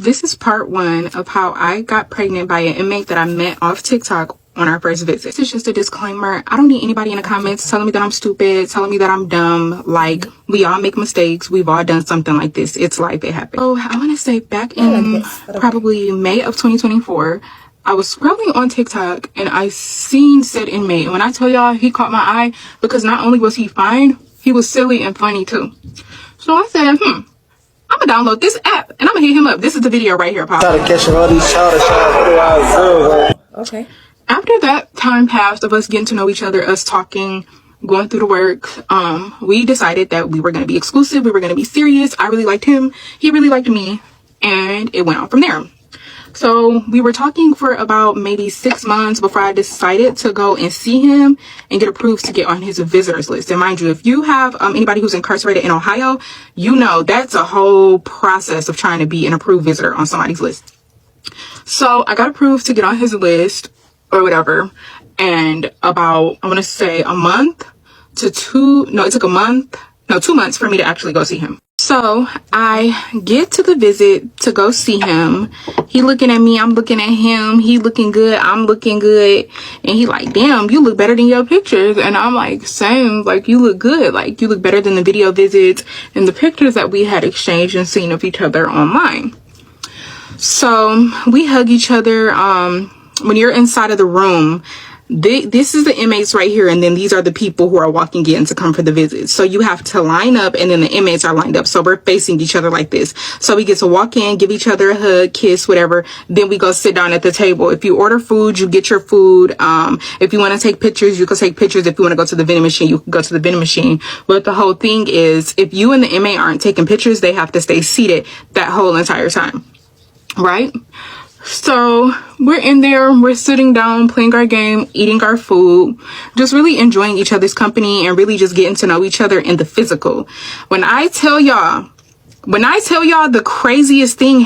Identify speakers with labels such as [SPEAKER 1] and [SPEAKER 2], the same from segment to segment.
[SPEAKER 1] This is part 1 of how I got pregnant by an inmate that I met off TikTok on our first visit. This is just a disclaimer. I don't need anybody in the comments telling me that I'm stupid, telling me that I'm dumb. Like, we all make mistakes. We've all done something like this. It's life. It happens. So I want to say back in probably May of 2024, I was scrolling on TikTok and I seen said inmate. And when I tell y'all, he caught my eye because not only was he fine, he was silly and funny too. So I said, I'm gonna download this app and I'm gonna hit him up. This is the video right here, Pop.
[SPEAKER 2] Try to catch all these
[SPEAKER 1] Okay. After that time passed of us getting to know each other, us talking, going through the work, we decided that we were gonna be exclusive. We were gonna be serious. I really liked him. He really liked me, and it went on from there. So we were talking for about maybe 6 months before I decided to go and see him and get approved to get on his visitors list. And mind you, if you have anybody who's incarcerated in Ohio, you know that's a whole process of trying to be an approved visitor on somebody's list. So I got approved to get on his list or whatever. And about, I want to say it took 2 months for me to actually go see him. So I get to the visit to go see him. He looking at me, I'm looking at him. He looking good, I'm looking good. And he like, damn, you look better than your pictures. And I'm like, same, like you look good. Like you look better than the video visits and the pictures that we had exchanged and seen of each other online. So we hug each other. When you're inside of the room, this is the inmates right here, and then these are the people who are walking in to come for the visit. So you have to line up, and then the inmates are lined up. So we're facing each other like this. So we get to walk in, give each other a hug, kiss, whatever. Then we go sit down at the table. If you order food, you get your food. If you want to take pictures, you can take pictures. If you want to go to the vending machine, you can go to the vending machine. But the whole thing is, if you and the inmate aren't taking pictures, they have to stay seated that whole entire time. Right? So we're in there, we're sitting down, playing our game, eating our food, just really enjoying each other's company and really just getting to know each other in the physical. When I tell y'all the craziest thing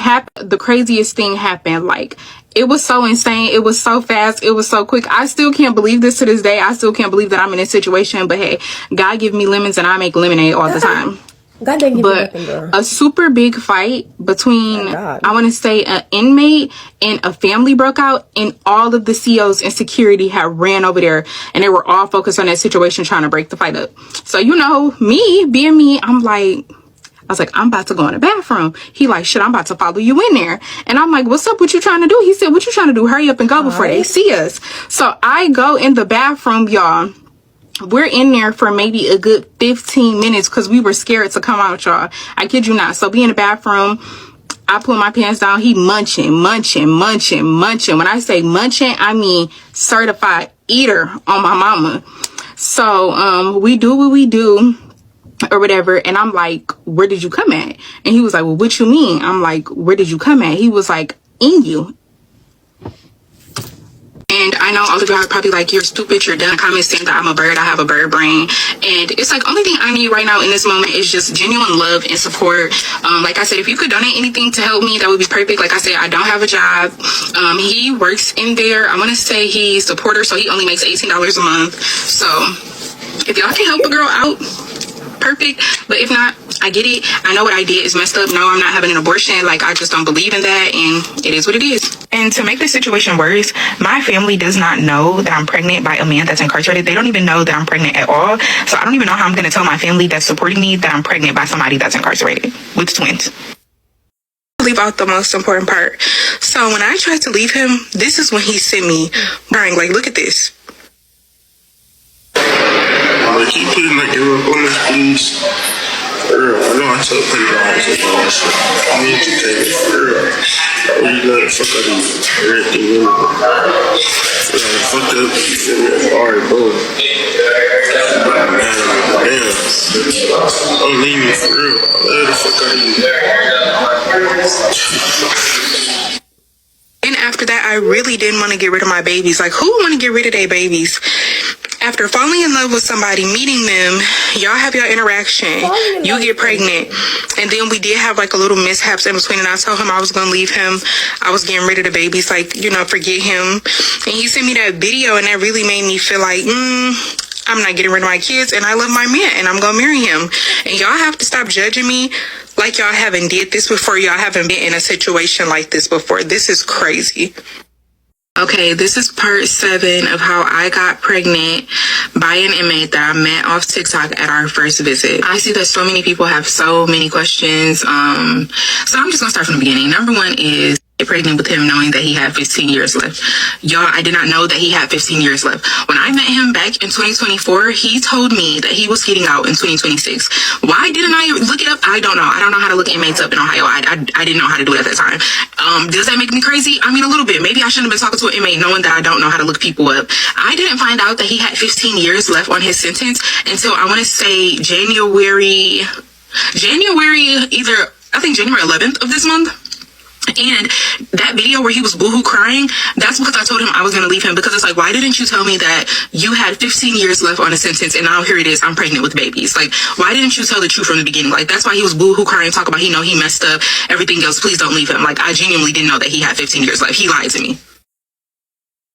[SPEAKER 1] happened, like it was so insane. It was so fast. It was so quick. I still can't believe this to this day. I still can't believe that I'm in this situation, but hey, God give me lemons and I make lemonade all the time.
[SPEAKER 3] God didn't give
[SPEAKER 1] but
[SPEAKER 3] me nothing,
[SPEAKER 1] a super big fight between, I want to say, an inmate and a family broke out, and all of the COs and security had ran over there, and they were all focused on that situation, trying to break the fight up. So, you know, me being me, I was like, I'm about to go in the bathroom. He like, shit, I'm about to follow you in there. And I'm like, what's up? What you trying to do? He said, what you trying to do? Hurry up and go before they see us. So I go in the bathroom, y'all. We're in there for maybe a good 15 minutes because we were scared to come out, y'all. I kid you not. So be in the bathroom. I pull my pants down. He munching. When I say munching, I mean certified eater on my mama. So we do what we do or whatever. And I'm like, where did you come at? And he was like, well, what you mean? I'm like, where did you come at? He was like, in you. And I know all of you are probably like, you're stupid, you're done. Comments saying that I'm a bird, I have a bird brain. And it's like, only thing I need right now in this moment is just genuine love and support. Like I said, if you could donate anything to help me, that would be perfect. Like I said, I don't have a job. He works in there. I want to say he's a porter, so he only makes $18 a month. So if y'all can help a girl out, perfect. But if not, I get it. I know what I did is messed up. No, I'm not having an abortion. Like, I just don't believe in that, and it is what it is. And to make the situation worse, my family does not know that I'm pregnant by a man that's incarcerated. They don't even know that I'm pregnant at all. So I don't even know how I'm going to tell my family that's supporting me that I'm pregnant by somebody that's incarcerated with twins. Leave out the most important part. So when I tried to leave him, this is when he sent me crying. Like, look at this.
[SPEAKER 4] Like, can you please not give up on this, please? For real, I know I told pretty dollars and all that shit. I need to take it for real. Or you let it fuck up and everything in it. Fuck up, you feel me? Alright, boom. Damn. Don't leave me for real. Let the fuck out of you.
[SPEAKER 1] And after that, I really didn't want to get rid of my babies. Like, who want to get rid of their babies? After falling in love with somebody, meeting them, y'all have your interaction, you get pregnant, and then we did have like a little mishaps in between, and I told him I was going to leave him. I was getting rid of the babies, like, you know, forget him. And he sent me that video, and that really made me feel like, I'm not getting rid of my kids, and I love my man, and I'm going to marry him. And y'all have to stop judging me Like y'all haven't did this before. Y'all haven't been in a situation like this before. This is crazy. Okay, this is part 7 of how I got pregnant by an inmate that I met off TikTok at our first visit. I see that so many people have so many questions. So I'm just gonna start from the beginning. Number 1 is get pregnant with him knowing that he had 15 years left. Y'all, I did not know that he had 15 years left. When I met him back in 2024, he told me that he was getting out in 2026. Why didn't I look it up? I don't know. I don't know how to look inmates up in Ohio. I didn't know how to do it at that time. Does that make me crazy? I mean, a little bit. Maybe I shouldn't have been talking to an inmate knowing that I don't know how to look people up. I didn't find out that he had 15 years left on his sentence until I want to say January, I think January 11th of this month. And that video where he was boohoo crying, that's because I told him I was going to leave him, because it's like, why didn't you tell me that you had 15 years left on a sentence and now here it is, I'm pregnant with babies? Like, why didn't you tell the truth from the beginning? Like, that's why he was boohoo crying, talk about he messed up, everything else, please don't leave him. Like, I genuinely didn't know that he had 15 years left. He lied to me.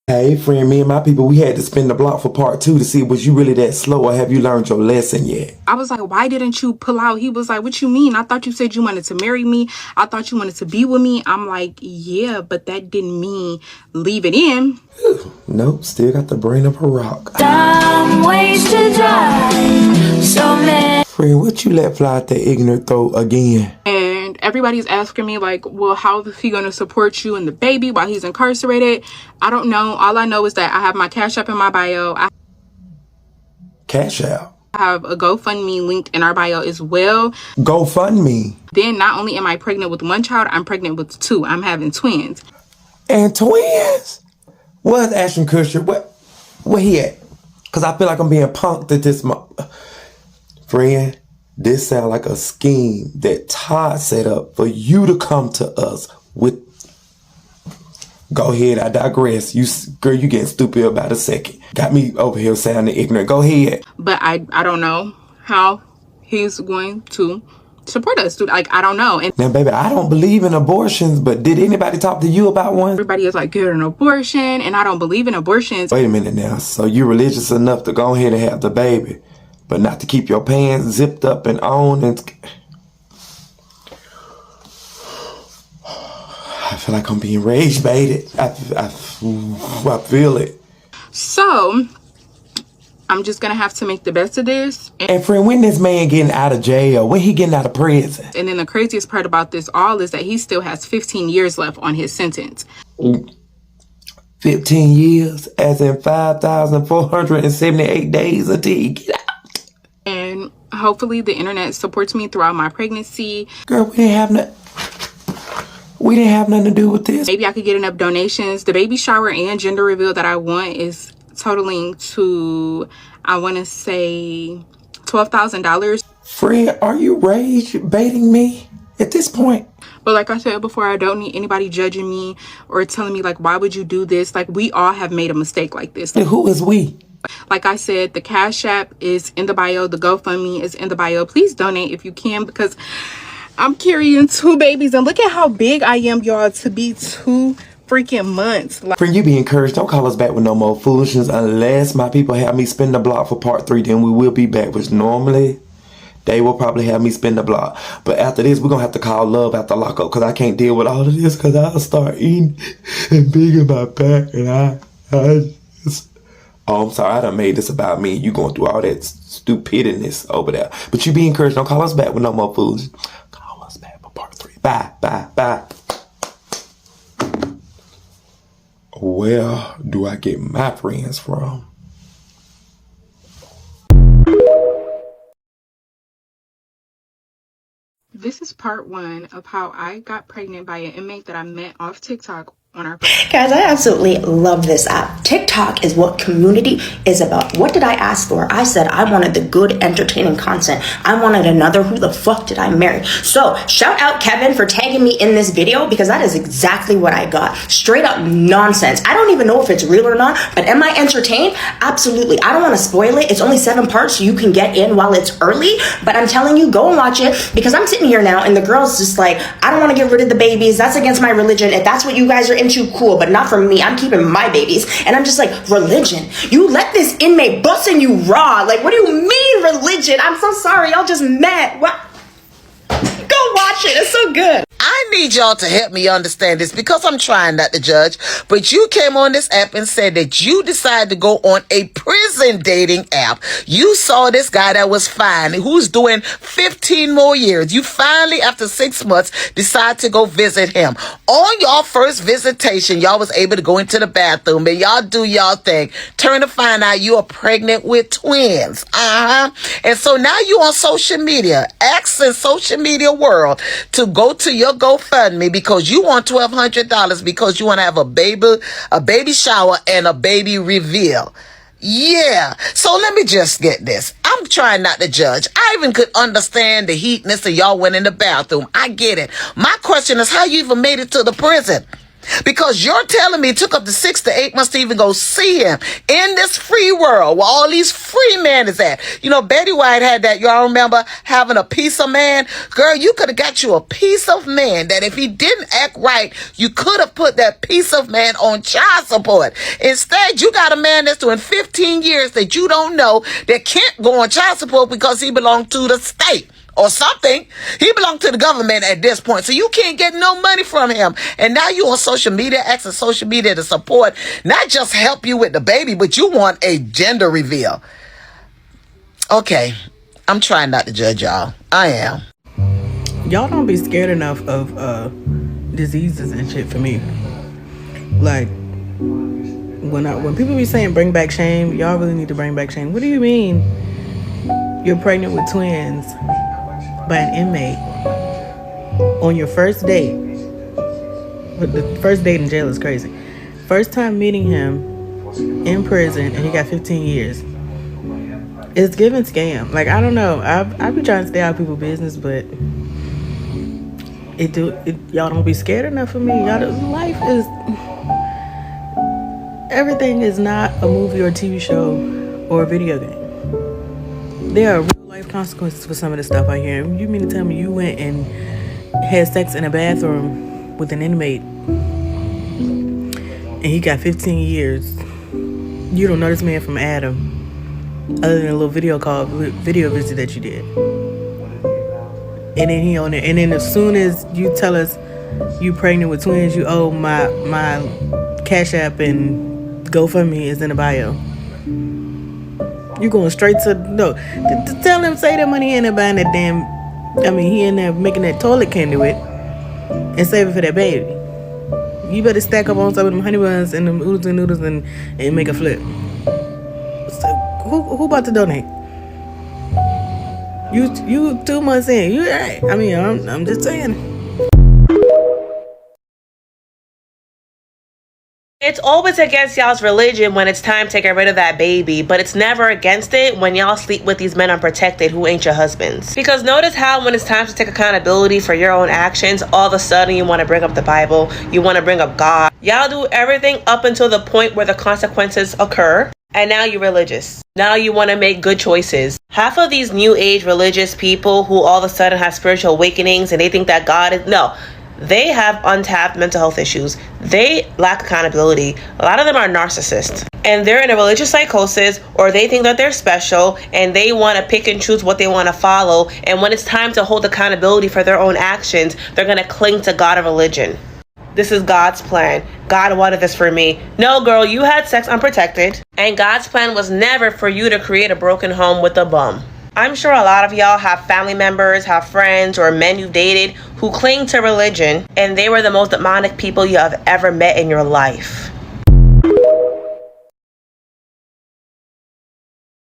[SPEAKER 2] Hey, friend, me and my people, we had to spin the block for part 2 to see, was you really that slow or have you learned your lesson yet?
[SPEAKER 1] I was like, why didn't you pull out? He was like, what you mean? I thought you said you wanted to marry me. I thought you wanted to be with me. I'm like, yeah, but that didn't mean leave it in.
[SPEAKER 2] Nope, still got the brain of a rock.
[SPEAKER 3] Some ways to die, so many.
[SPEAKER 2] Friend, what you let fly at that ignorant throat again?
[SPEAKER 1] And everybody's asking me like, well, how is he going to support you and the baby while he's incarcerated? I don't know. All I know is that I have my Cash App in my bio. I
[SPEAKER 2] Cash out.
[SPEAKER 1] have a GoFundMe linked in our bio as well.
[SPEAKER 2] GoFundMe.
[SPEAKER 1] Then not only am I pregnant with 1 child, I'm pregnant with 2. I'm having twins.
[SPEAKER 2] And twins? Where's Ashton Kutcher? Where he at? Because I feel like I'm being punked at this month. Friend, this sounds like a scheme that Todd set up for you to come to us with. Go ahead, I digress. Girl, you getting stupid about a second. Got me over here sounding ignorant. Go ahead.
[SPEAKER 1] But I don't know how he's going to support us, dude. Like, I don't know. And
[SPEAKER 2] Now, baby, I don't believe in abortions, but did anybody talk to you about one?
[SPEAKER 1] everybody is like, get an abortion, and I don't believe in abortions.
[SPEAKER 2] Wait a minute now. So you're religious enough to go ahead and have the baby, but not to keep your pants zipped up and on and... I feel like I'm being rage baited. I feel it.
[SPEAKER 1] So I'm just gonna have to make the best of this.
[SPEAKER 2] And friend, when this man getting out of jail? When he getting out of prison?
[SPEAKER 1] And then the craziest part about this all is that he still has 15 years left on his sentence.
[SPEAKER 2] 15 years, as in 5,478 days until he get out.
[SPEAKER 1] And hopefully the internet supports me throughout my pregnancy.
[SPEAKER 2] Girl, we didn't have nothing to do with this.
[SPEAKER 1] Maybe I could get enough donations. The baby shower and gender reveal that I want is totaling to, I want to say, $12,000.
[SPEAKER 2] Friend, are you rage baiting me at this point?
[SPEAKER 1] But like I said before, I don't need anybody judging me or telling me, like, why would you do this? Like, we all have made a mistake like this.
[SPEAKER 2] And who is we?
[SPEAKER 1] Like I said, the Cash App is in the bio. The GoFundMe is in the bio. Please donate if you can, because I'm carrying 2 babies. And look at how big I am, y'all, to be 2 freaking months. Like,
[SPEAKER 2] Friend, you be encouraged. Don't call us back with no more foolishness unless my people have me spin the block for part 3. Then we will be back, which normally they will probably have me spin the block. But after this, we're going to have to call love after lockup, because I can't deal with all of this, because I'll start eating and big in my back. And I just... Oh, I'm sorry. I done made this about me. You going through all that stupidness over there. But you be encouraged. Don't call us back with no more foolishness. Call us back for part 3. Bye, bye, bye. Where do I get my friends from?
[SPEAKER 1] this is part 1 of how I got pregnant by an inmate that I met off TikTok on our...
[SPEAKER 5] Guys, I absolutely love this app. TikTok is what community is about. What did I ask for? I said I wanted the good, entertaining content. I wanted another Who the Fuck Did I Marry? So shout out Kevin for tagging me in this video, because that is exactly what I got. Straight up nonsense. I don't even know if it's real or not, but am I entertained? Absolutely. I don't want to spoil it. It's only 7 parts, so you can get in while it's early, but I'm telling you, go and watch it, because I'm sitting here now and the girl's just like, I don't want to get rid of the babies. That's against my religion. If that's what you guys are into, cool, but not for me. I'm keeping my babies. And I'm just like, religion? You let this inmate busting you raw. Like, what do you mean religion? I'm so sorry. Y'all just met. What? Go shit. It's so good.
[SPEAKER 6] I need y'all to help me understand this because I'm trying not to judge. But you came on this app and said that you decided to go on a prison dating app. You saw this guy that was fine, who's doing 15 more years. You finally, after 6 months, decide to go visit him. On your first visitation, y'all was able to go into the bathroom and y'all do y'all thing. Turn to find out you are pregnant with twins. And so now you on social media, asking social media world to go to your GoFundMe because you want $1,200 because you want to have a baby shower and a baby reveal. Yeah. So let me just get this. I'm trying not to judge. I even could understand the heatness of y'all went in the bathroom. I get it. My question is how you even made it to the prison. Because you're telling me it took up to 6 to 8 months to even go see him in this free world where all these free men is at. You know, Betty White had that. Y'all remember having a piece of man? Girl, you could have got you a piece of man that if he didn't act right, you could have put that piece of man on child support. Instead, you got a man that's doing 15 years that you don't know that can't go on child support because he belonged to the state. Or something. He belonged to the government at this point. So you can't get no money from him. And now you on social media, asking social media to support, not just help you with the baby, but you want a gender reveal. Okay. I'm trying not to judge y'all. I am.
[SPEAKER 7] Y'all don't be scared enough of diseases and shit for me. Like, when people be saying bring back shame, y'all really need to bring back shame. What do you mean you're pregnant with twins by an inmate on your first date? The first date in jail is crazy. First time meeting him in prison and he got 15 years. It's giving scam. Like, I don't know. I be trying to stay out of people's business, but y'all don't be scared enough of me. Life is, everything is not a movie or a TV show or a video game. There are real life consequences for some of the stuff I hear. You mean to tell me you went and had sex in a bathroom with an inmate and he got 15 years? You don't know this man from Adam, other than a little video visit that you did. And then he on it. And then as soon as you tell us you pregnant with twins, you owe my Cash App and GoFundMe is in the bio. You going straight to tell him say that money in there buying that damn. I mean, he in there making that toilet candy with and save it for that baby. You better stack up on some of them honey buns and them oodles and noodles and make a flip. So who about to donate? You 2 months in. You alright? I mean, I'm just saying.
[SPEAKER 8] It's always against y'all's religion when it's time to get rid of that baby, but it's never against it when y'all sleep with these men unprotected who ain't your husbands. Because notice how when it's time to take accountability for your own actions, all of a sudden you want to bring up the Bible, you want to bring up God. Y'all do everything up until the point where the consequences occur, and now you're religious. Now you want to make good choices. Half of these new age religious people who all of a sudden have spiritual awakenings and they think that God is... No. They have untapped mental health issues. They lack accountability. A lot of them are narcissists. And they're in a religious psychosis, or they think that they're special and they want to pick and choose what they want to follow. And when it's time to hold accountability for their own actions, they're going to cling to God of religion. This is God's plan. God wanted this for me. No, girl, you had sex unprotected. And God's plan was never for you to create a broken home with a bum. I'm sure a lot of y'all have family members, have friends, or men you've dated who cling to religion, and they were the most demonic people you have ever met in your life.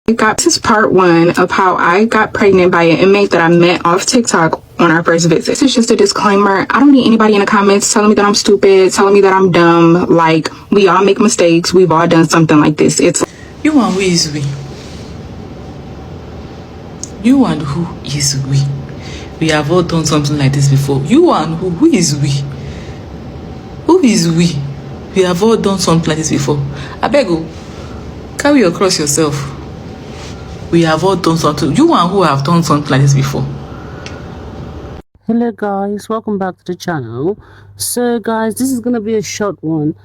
[SPEAKER 1] This is part 1 of how I got pregnant by an inmate that I met off TikTok on our first visit. This is just a disclaimer. I don't need anybody in the comments telling me that I'm stupid, telling me that I'm dumb. Like, we all make mistakes. We've all done something like this.
[SPEAKER 9] You and who is we? You and who is we? We have all done something like this before. You and who is we? Who is we? We have all done something like this before. I beg you, carry your cross yourself. We have all done something. You and who have done something like this before.
[SPEAKER 10] Hello guys, welcome back to the channel. So guys, this is gonna be a short one.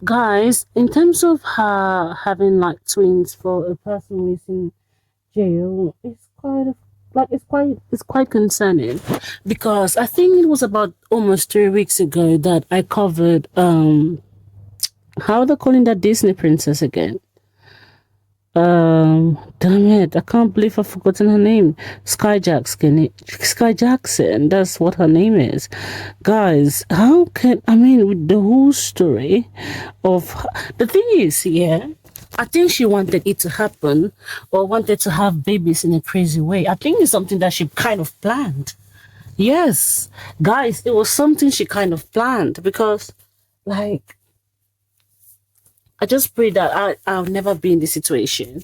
[SPEAKER 10] Guys, in terms of her having like twins for a person who's in jail, it's quite like it's quite concerning, because I think it was about almost 3 weeks ago that I covered how are they calling that Disney princess again? Damn it, I can't believe I've forgotten her name. Sky Jackson. Sky Jackson, that's what her name is. Guys, how can, I mean, with the whole story of, the thing is, yeah, I think she wanted it to happen, or wanted to have babies in a crazy way. I think it's something that she kind of planned. Yes, guys, it was something she kind of planned, because, like, I just pray that I'll never be in this situation.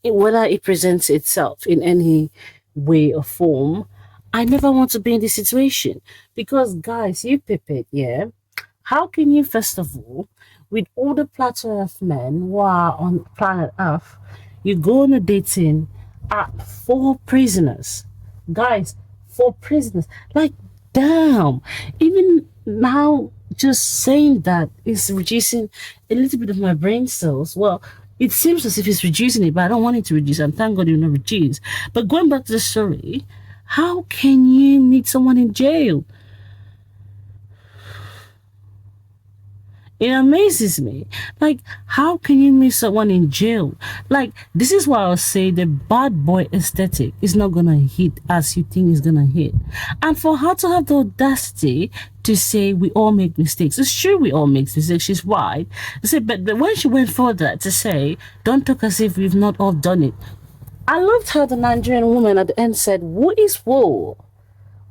[SPEAKER 10] Whether it presents itself in any way or form, I never want to be in this situation. Because, guys, you pipit, yeah? How can you, first of all, with all the plethora of men who are on planet Earth, you go on a dating at 4 prisoners? Guys, 4 prisoners. Like, damn. Even now, just saying that is reducing a little bit of my brain cells. Well, it seems as if it's reducing it, but I don't want it to reduce. And thank God it will not reduce. But going back to the story, how can you meet someone in jail? It amazes me. Like, how can you meet someone in jail? Like, this is why I'll say the bad boy aesthetic is not gonna hit as you think it's gonna hit. And for her to have the audacity to say we all make mistakes, it's true we all make mistakes. She's right. But when she went further to say, don't talk as if we've not all done it. I loved how the Nigerian woman at the end said, "Who is who?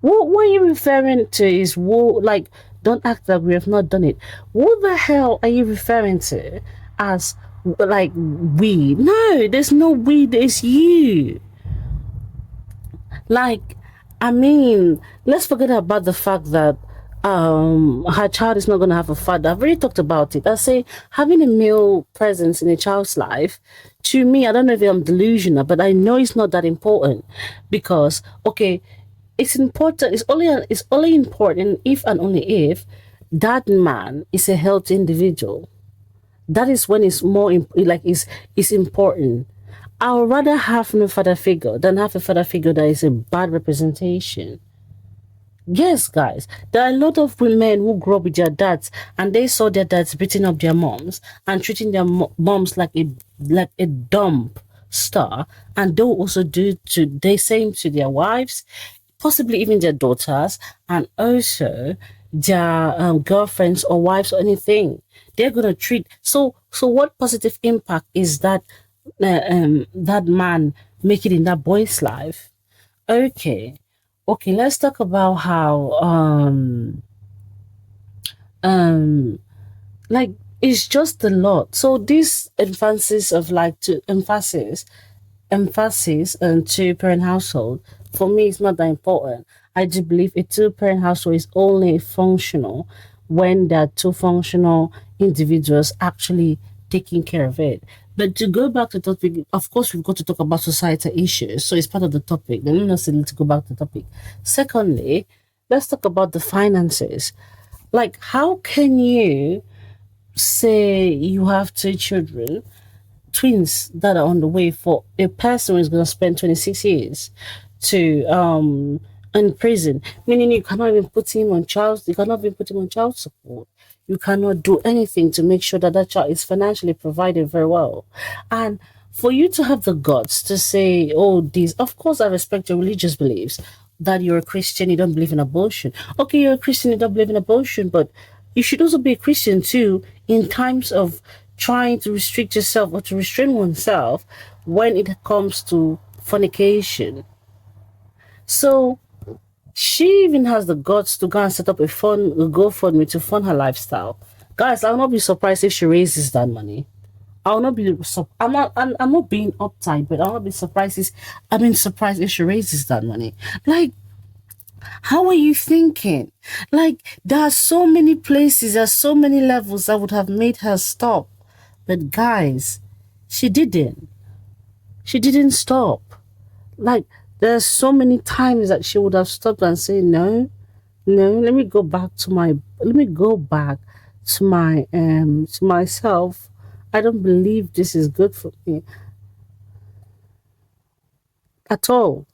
[SPEAKER 10] What are you referring to is who, like, don't act like we have not done it. What the hell are you referring to as, like, we? No, there's no we, there's you. Like, I mean, let's forget about the fact that her child is not going to have a father. I've already talked about it. I say having a male presence in a child's life, to me, I don't know if I'm delusional, but I know it's not that important, because, okay, it's important. It's only important if and only if that man is a healthy individual. That is when it's more it's important. I would rather have no father figure than have a father figure that is a bad representation. Yes, guys, there are a lot of women who grew up with their dads and they saw their dads beating up their moms and treating their moms like a dump star, and they'll also do to the same to their wives, possibly even their daughters, and also their girlfriends or wives or anything. They're gonna treat so. What positive impact is that man making in that boy's life? Okay, let's talk about how like, it's just a lot. So this emphasis of like to emphasis on two-parent household, for me, it's not that important. I do believe a two-parent household is only functional when there are two functional individuals actually taking care of it. But to go back to the topic, of course, we've got to talk about societal issues, so it's part of the topic. Let me not say to go back to the topic. Secondly, let's talk about the finances. Like, how can you say you have 2 children, twins that are on the way, for a person who is going to spend 26 years to in prison, meaning you cannot even put him on child support. You cannot do anything to make sure that that child is financially provided very well. And for you to have the guts to say, oh, this, of course, I respect your religious beliefs, that you're a Christian, you don't believe in abortion. Okay, you're a Christian, you don't believe in abortion, but you should also be a Christian too in times of trying to restrict yourself or to restrain oneself when it comes to fornication. So she even has the guts to go and set up a GoFundMe to fund her lifestyle. Guys, I will not be surprised if she raises that money. I will not be. I'm not being uptight, but I'll not be surprised. Surprised if she raises that money. Like, how are you thinking? Like, there are so many places, there are so many levels that would have made her stop. But guys, she didn't. She didn't stop. Like, there are so many times that she would have stopped and said, no, let me go back to myself. I don't believe this is good for me at all.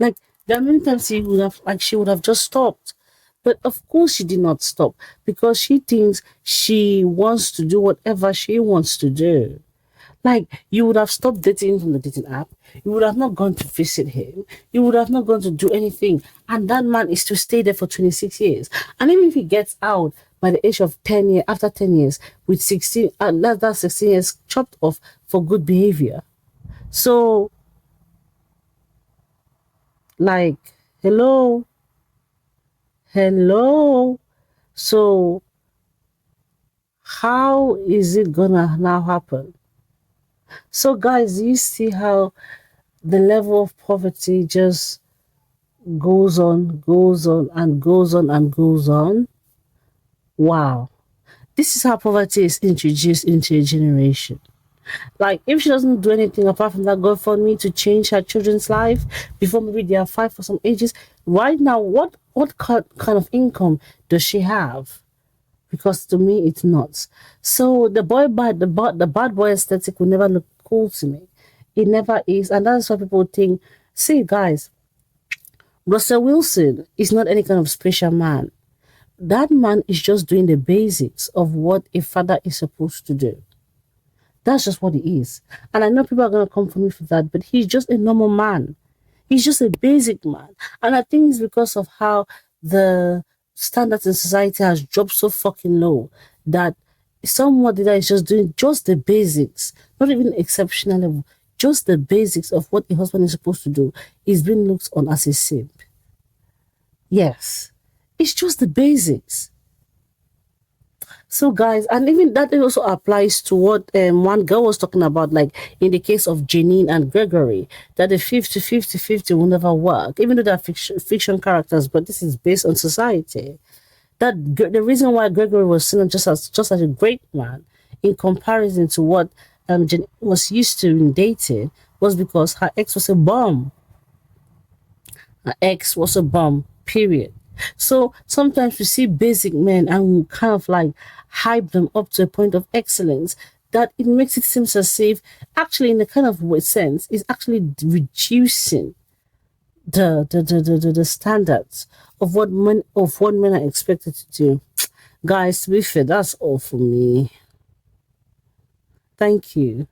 [SPEAKER 10] Like there are many times she would have just stopped. But of course she did not stop because she thinks she wants to do whatever she wants to do. Like you would have stopped dating from the dating app. You would have not gone to visit him. You would have not gone to do anything. And that man is to stay there for 26 years. And even if he gets out by the age of 10 years, after 10 years, with 16, that 16 years chopped off for good behavior. So, like, hello. So, how is it gonna now happen? So, guys, you see how the level of poverty just goes on, and goes on and goes on? Wow. This is how poverty is introduced into a generation. Like, if she doesn't do anything apart from that GoFundMe to change her children's life before maybe they are 5 for some ages, right now, what kind of income does she have? Because to me, it's not. So the bad boy aesthetic will never look cool to me. It never is, and that's why people think. See, guys, Russell Wilson is not any kind of special man. That man is just doing the basics of what a father is supposed to do. That's just what he is. And I know people are going to come for me for that, but he's just a normal man. He's just a basic man. And I think it's because of how the standards in society has dropped so fucking low that somebody that is just doing just the basics, not even exceptional level, just the basics of what a husband is supposed to do is being looked on as a simp. Yes. It's just the basics. So guys, and even that also applies to what one girl was talking about, like in the case of Janine and Gregory, that the 50-50-50 will never work, even though they're fiction characters, but this is based on society. That the reason why Gregory was seen just as a great man in comparison to what Janine was used to in dating was because her ex was a bum. Her ex was a bum, period. So sometimes we see basic men and we kind of like hype them up to a point of excellence that it makes it seem as if actually in a kind of sense is actually reducing the standards of what men are expected to do. Guys, to be fair, that's all for me. Thank you.